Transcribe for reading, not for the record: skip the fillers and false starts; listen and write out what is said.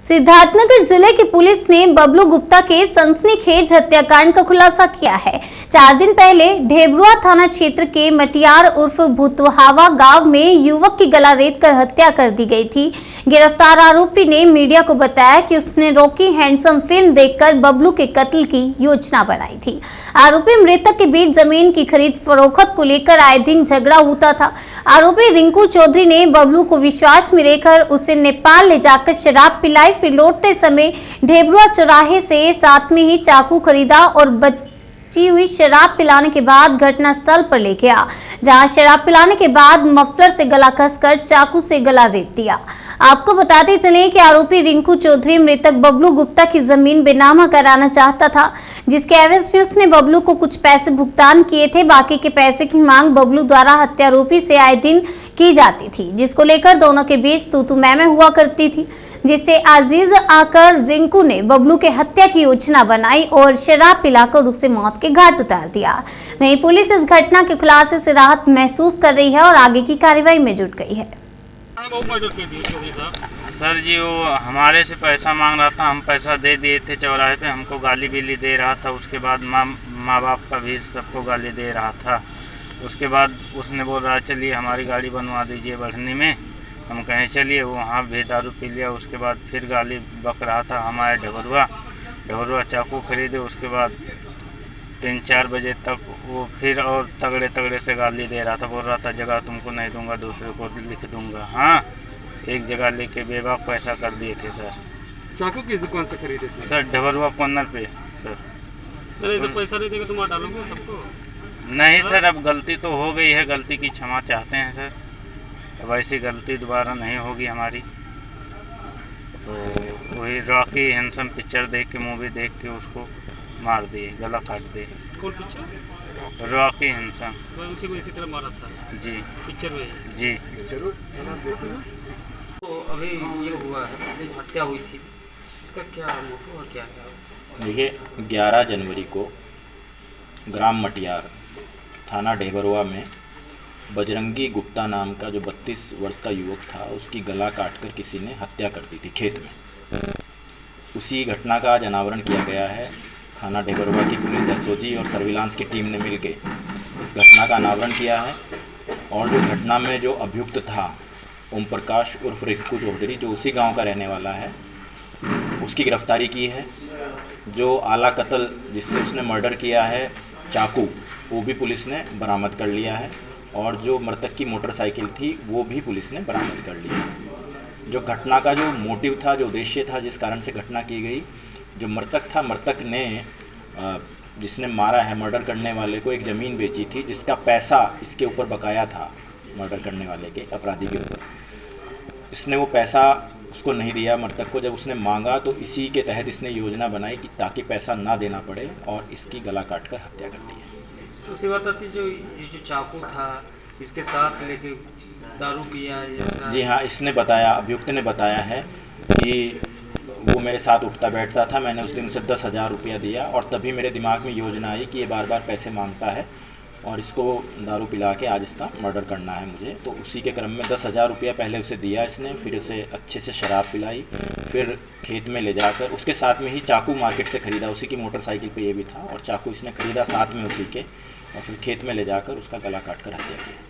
सिद्धार्थनगर जिले की पुलिस ने बबलू गुप्ता के सनसनीखेज हत्याकांड का खुलासा किया है। 4 दिन पहले ढेबरुआ थाना क्षेत्र के मटियार उर्फ भुतहावा गांव में युवक की गला रेतकर हत्या कर दी गई थी। गिरफ्तार आरोपी ने मीडिया को बताया कि उसने रॉकी हैंडसम फिल्म देखकर बबलू के कत्ल की योजना बनाई थी। आरोपी मृतक के बीच जमीन की खरीद फरोख्त को लेकर आए दिन झगड़ा होता था। आरोपी रिंकू चौधरी ने बबलू को विश्वास में लेकर उसे नेपाल ले जाकर शराब पिलाई, फिर लौटते समय ढेबरुआ चौराहे से साथ में ही चाकू खरीदा और बची हुई शराब पिलाने के बाद घटनास्थल पर ले गया, जहां शराब पिलाने के बाद मफलर से गला कसकर चाकू से गला रेत दिया। आपको बताते चले कि आरोपी रिंकू चौधरी मृतक बबलू गुप्ता की जमीन बेनामा कराना चाहता था, जिसके एवज में उसने बबलू को कुछ पैसे भुगतान किए थे। बाकी के पैसे की मांग बबलू द्वारा हत्यारोपी से आए दिन की जाती थी, जिसको लेकर दोनों के बीच तू मैं हुआ करती थी, जिससे आजीज आकर रिंकू ने बबलू के हत्या की योजना बनाई और शराब पिलाकर उसे मौत के घाट उतार दिया। वहीं पुलिस इस घटना के खुलासे से राहत महसूस कर रही है और आगे की कार्रवाई में जुट गई है। सर जी, वो हमारे से पैसा मांग रहा था, हम पैसा दे दिए थे चौराहे पे, हमको गाली बिली दे रहा था। उसके बाद माँ बाप का भी सबको गाली दे रहा था। उसके बाद उसने बोल रहा चलिए हमारी गाड़ी बनवा दीजिए बढ़नी में। हम कहें चलिए, वो वहाँ भी दारू पी लिया। उसके बाद फिर गाली बक रहा था। हम आए ढेबरुआ चाकू खरीदे। उसके बाद 3-4 बजे तक वो फिर और तगड़े से गाली दे रहा था। बोल रहा था जगह तुमको नहीं दूंगा, दूसरे को लिख दूंगा। हाँ, एक जगह लेके बेबाक पैसा कर दिए थे सर। चाकू किस दुकान से खरीदे थे सर? ढेबरुआ कॉर्नर पे सर। तो पैसा नहीं देगा तो मार डालोगे सबको? नहीं सर, अब गलती तो हो गई है, गलती की क्षमा चाहते हैं सर। अब ऐसी गलती दोबारा नहीं होगी हमारी। तो वही रॉकी हैंडसम पिक्चर देख के, मूवी देख के उसको मार दिए, गला काट दिए। कौन पिक्चर? Rocky handsome. उसी को इसी तरह मारा था जी, पिक्चर में जी। तो अभी ये हुआ है, हत्या हुई थी, इसका क्या मोटिव और क्या है? देखिए, 11 जनवरी को ग्राम मटियार थाना ढेबरुआ में बजरंगी गुप्ता नाम का जो 32 वर्ष का युवक था, उसकी गला काटकर किसी ने हत्या कर दी थी खेत में। उसी घटना का आज अनावरण किया गया है। थाना ढेबरुआ की पुलिस, एसओजी और सर्विलांस की टीम ने मिलकर इस घटना का अनावरण किया है। और जो घटना में जो अभियुक्त था ओम प्रकाश उर्फ रिंकू चौधरी, जो उसी गांव का रहने वाला है, उसकी गिरफ्तारी की है। जो आला कत्ल जिससे उसने मर्डर किया है, चाकू, वो भी पुलिस ने बरामद कर लिया है। और जो मृतक की मोटरसाइकिल थी वो भी पुलिस ने बरामद कर ली है। जो घटना का जो मोटिव था, जो उद्देश्य था, जिस कारण से घटना की गई, जो मृतक था, मृतक ने जिसने मारा है, मर्डर करने वाले को, एक ज़मीन बेची थी जिसका पैसा इसके ऊपर बकाया था, मर्डर करने वाले के, अपराधी के ऊपर। इसने वो पैसा उसको नहीं दिया मृतक को। जब उसने मांगा तो इसी के तहत इसने योजना बनाई कि ताकि पैसा ना देना पड़े और इसकी गला काटकर हत्या कर दी है। दूसरी बात आती, जो ये जो चाकू था इसके साथ लेके दारू पिया जैसा? जी हाँ, इसने बताया, अभियुक्त ने बताया है कि वो मेरे साथ उठता बैठता था। मैंने उस दिन उसे 10,000 रुपया दिया और तभी मेरे दिमाग में योजना आई कि ये बार बार पैसे मांगता है और इसको दारू पिला के आज इसका मर्डर करना है मुझे। तो उसी के क्रम में 10,000 रुपया पहले उसे दिया इसने, फिर उसे अच्छे से शराब पिलाई, फिर खेत में ले जाकर उसके साथ में ही चाकू मार्केट से ख़रीदा, उसी की मोटरसाइकिल पे ये भी था, और चाकू इसने ख़रीदा साथ में उसी के, और फिर खेत में ले जाकर उसका गला काट कर हत्या किया।